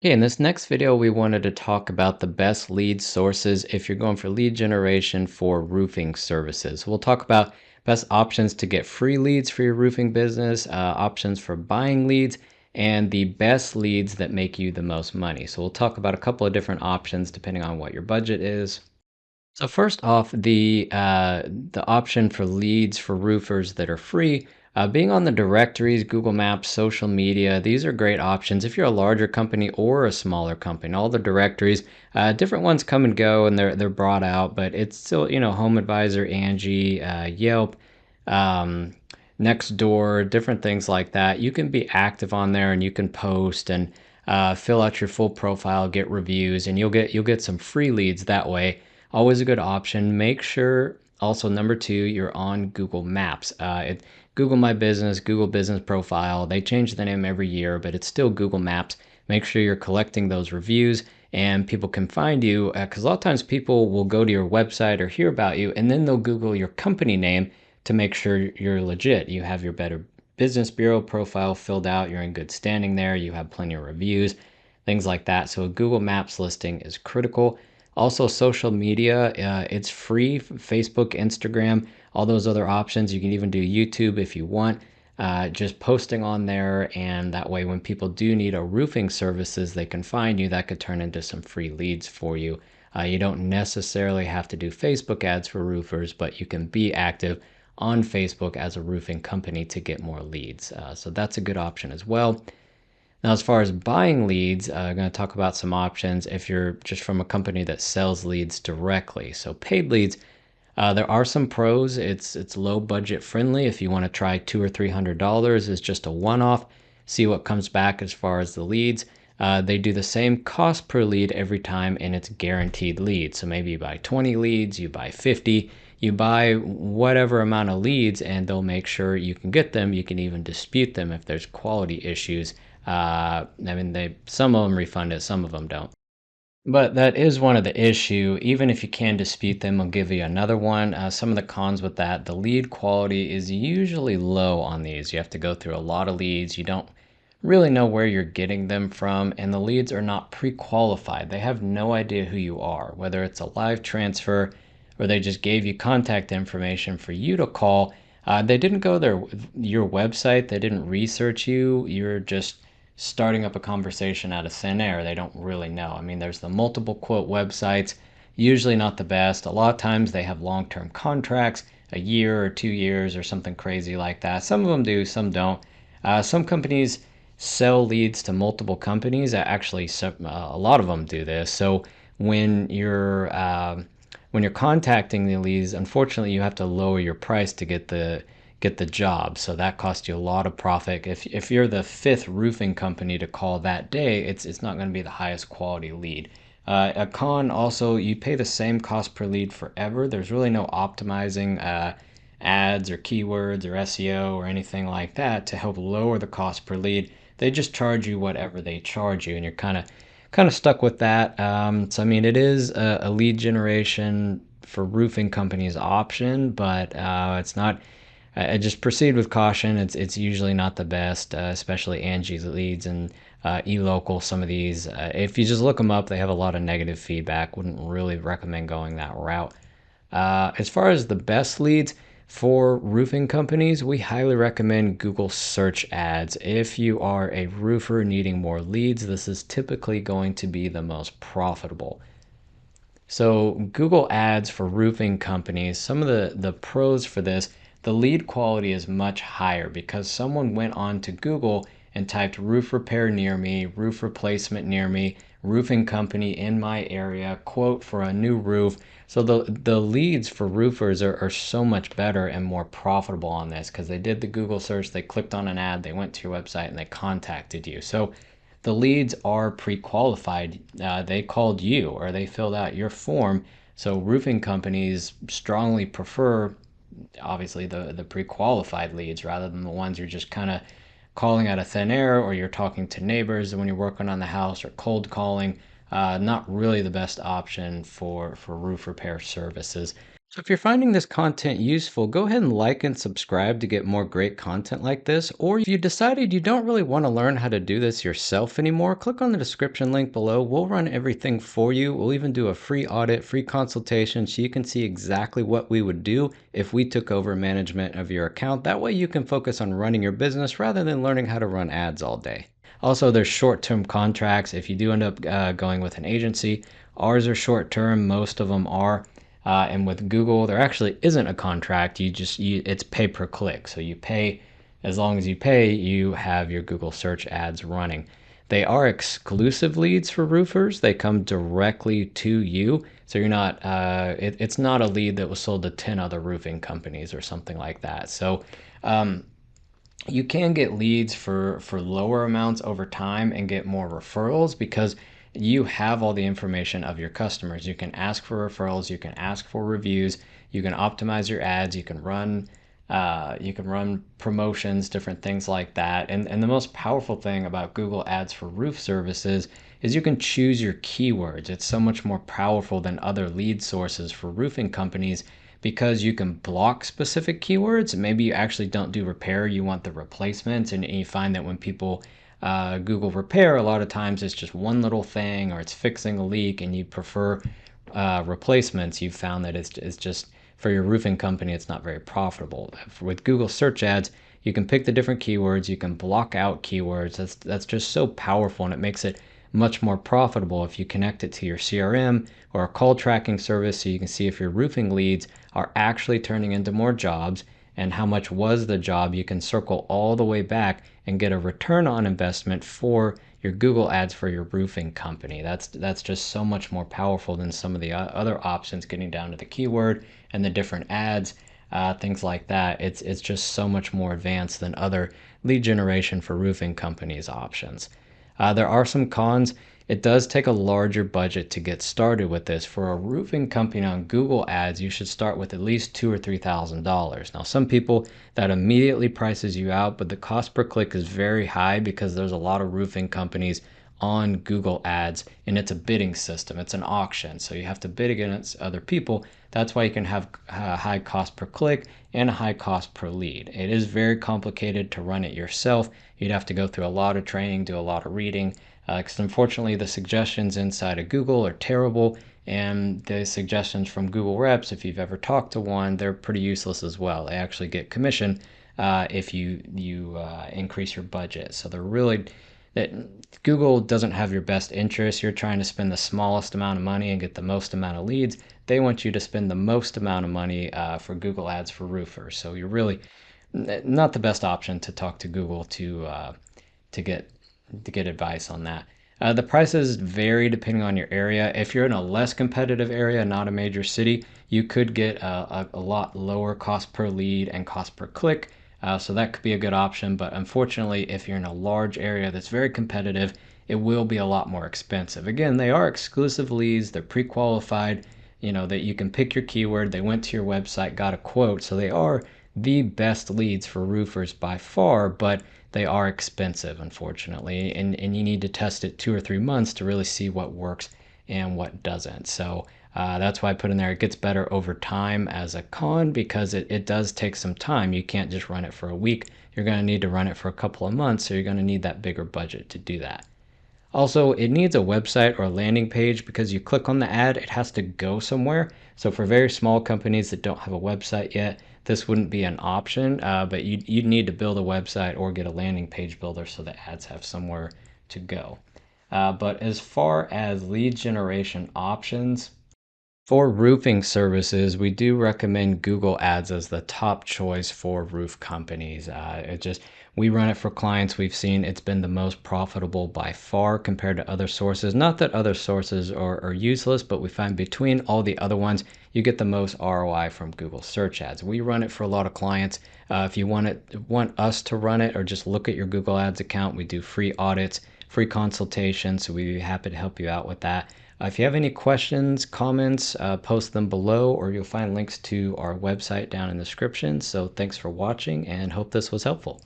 Hey, in this next video, we wanted to talk about the best lead sources if you're going for lead generation for roofing services. We'll talk about best options to get free leads for your roofing business, options for buying leads, and the best leads that make you the most money. So we'll talk about a couple of different options depending on what your budget is. So first off, the option for leads for roofers that are free, being on the directories, Google Maps, social media, these are great options if you're a larger company or a smaller company. All the directories, different ones come and go, and they're brought out, but it's still Home Advisor, Angie, Yelp, um, Nextdoor, different things like that. You can be active on there, and you can post and fill out your full profile, get reviews, and you'll get some free leads that way. Always a good option. Make sure also number two, you're on Google Maps. Google My Business, Google Business Profile. They change the name every year, but it's still Google Maps. Make sure you're collecting those reviews and people can find you because a lot of times people will go to your website or hear about you and then they'll Google your company name to make sure you're legit. You have your Better Business Bureau profile filled out. You're in good standing there. You have plenty of reviews, things like that. So a Google Maps listing is critical. Also, social media, it's free. Facebook, Instagram, all those other options. You can even do YouTube if you want. Just posting on there, and that way, when people do need a roofing services, they can find you. That could turn into some free leads for you. You don't necessarily have to do Facebook ads for roofers, but you can be active on Facebook as a roofing company to get more leads. So that's a good option as well. Now, as far as buying leads, I'm going to talk about some options if you're just from a company that sells leads directly. So paid leads, there are some pros. It's low budget friendly. If you want to try $200 or $300, it's just a one-off. See what comes back as far as the leads. They do the same cost per lead every time, and it's guaranteed leads. So maybe you buy 20 leads, you buy 50, you buy whatever amount of leads, and they'll make sure you can get them. You can even dispute them if there's quality issues. I mean, some of them refund it, some of them don't. But that is one of the issue. Even if you can dispute them, I'll give you another one. Some of the cons with that, the lead quality is usually low on these. You have to go through a lot of leads. You don't really know where you're getting them from, and the leads are not pre-qualified. They have no idea who you are, whether it's a live transfer or they just gave you contact information for you to call. They didn't go your website. They didn't research you. You're just starting up a conversation out of thin air. They don't really know. I mean, there's the multiple quote websites, usually not the best. A lot of times they have long-term contracts, a year or 2 years or something crazy like that. Some of them do, some don't. Some companies sell leads to multiple companies. Actually, a lot of them do this. So when you're contacting the leads, unfortunately, you have to lower your price to get the job. So that costs you a lot of profit. If you're the fifth roofing company to call that day, it's not going to be the highest quality lead. A con also, you pay the same cost per lead forever. There's really no optimizing ads or keywords or SEO or anything like that to help lower the cost per lead. They just charge you whatever they charge you, and you're kind of stuck with that. So I mean, it is a lead generation for roofing companies option, but it's not. I just proceed with caution. It's usually not the best, especially Angie's leads and eLocal. Some of these, if you just look them up, they have a lot of negative feedback. Wouldn't really recommend going that route. As far as the best leads for roofing companies, we highly recommend Google search ads. If you are a roofer needing more leads, this is typically going to be the most profitable. So Google ads for roofing companies, some of the pros for this, the lead quality is much higher because someone went on to Google and typed roof repair near me, roof replacement near me, roofing company in my area, quote for a new roof. So the leads for roofers are so much better and more profitable on this because they did the Google search, they clicked on an ad, they went to your website, and they contacted you. So the leads are pre-qualified. They called you or they filled out your form. So roofing companies strongly prefer, obviously, the pre-qualified leads rather than the ones you're just kind of calling out of thin air or you're talking to neighbors when you're working on the house or cold calling. Not really the best option for roof repair services. So if you're finding this content useful, go ahead and like and subscribe to get more great content like this. Or if you decided you don't really want to learn how to do this yourself anymore, click on the description link below. We'll run everything for you. We'll even do a free audit, free consultation, so you can see exactly what we would do if we took over management of your account. That way you can focus on running your business rather than learning how to run ads all day. Also, there's short-term contracts. If you do end up going with an agency, ours are short-term. Most of them are. And with Google, there actually isn't a contract. It's pay per click. So you pay, as long as you pay, you have your Google search ads running. They are exclusive leads for roofers. They come directly to you. So you're not, it's not a lead that was sold to 10 other roofing companies or something like that. So, you can get leads for lower amounts over time and get more referrals because you have all the information of your customers. You can ask for referrals, you can ask for reviews, you can optimize your ads, you can run promotions, different things like that. And the most powerful thing about Google Ads for roof services is you can choose your keywords. It's so much more powerful than other lead sources for roofing companies because you can block specific keywords. Maybe you actually don't do repair, you want the replacements, and you find that when people Google repair, a lot of times it's just one little thing or it's fixing a leak and you prefer replacements. You've found that it's just, for your roofing company, it's not very profitable. With Google search ads, you can pick the different keywords, you can block out keywords. That's just so powerful, and it makes it much more profitable if you connect it to your CRM or a call tracking service, so you can see if your roofing leads are actually turning into more jobs and how much was the job. You can circle all the way back and get a return on investment for your Google ads for your roofing company. That's just so much more powerful than some of the other options, getting down to the keyword and the different ads, things like that. It's just so much more advanced than other lead generation for roofing companies options. There are some cons. It does take a larger budget to get started with this. For a roofing company on Google Ads, you should start with at least $2,000 or $3,000. Now, some people, that immediately prices you out, but the cost per click is very high because there's a lot of roofing companies on Google Ads, and it's a bidding system. It's an auction, so you have to bid against other people. That's why you can have a high cost per click and a high cost per lead. It is very complicated to run it yourself. You'd have to go through a lot of training, do a lot of reading, because unfortunately the suggestions inside of Google are terrible, and the suggestions from Google reps, if you've ever talked to one, they're pretty useless as well. They actually get commission if you increase your budget. So they're really, that Google doesn't have your best interest. You're trying to spend the smallest amount of money and get the most amount of leads. They want you to spend the most amount of money for Google Ads for roofers. So you're really not the best option to talk to Google to get advice on that. The prices vary depending on your area. If you're in a less competitive area, not a major city, you could get a lot lower cost per lead and cost per click. So that could be a good option. But unfortunately, if you're in a large area that's very competitive, it will be a lot more expensive. Again, they are exclusive leads. They're pre-qualified, that you can pick your keyword. They went to your website, got a quote. So they are the best leads for roofers by far, but they are expensive, unfortunately, and you need to test it 2 or 3 months to really see what works and what doesn't. So that's why I put in there, it gets better over time as a con, because it does take some time. You can't just run it for a week. You're going to need to run it for a couple of months, so you're going to need that bigger budget to do that. Also, it needs a website or a landing page, because you click on the ad, it has to go somewhere. So for very small companies that don't have a website yet, this wouldn't be an option, but you'd need to build a website or get a landing page builder so the ads have somewhere to go. But as far as lead generation options, for roofing services, we do recommend Google Ads as the top choice for roof companies. We run it for clients. We've seen it's been the most profitable by far compared to other sources. Not that other sources are useless, but we find between all the other ones, you get the most ROI from Google search ads. We run it for a lot of clients. If you want us to run it or just look at your Google Ads account, we do free audits, free consultation, so we'd be happy to help you out with that. If you have any questions, comments, post them below, or you'll find links to our website down in the description. So thanks for watching, and hope this was helpful.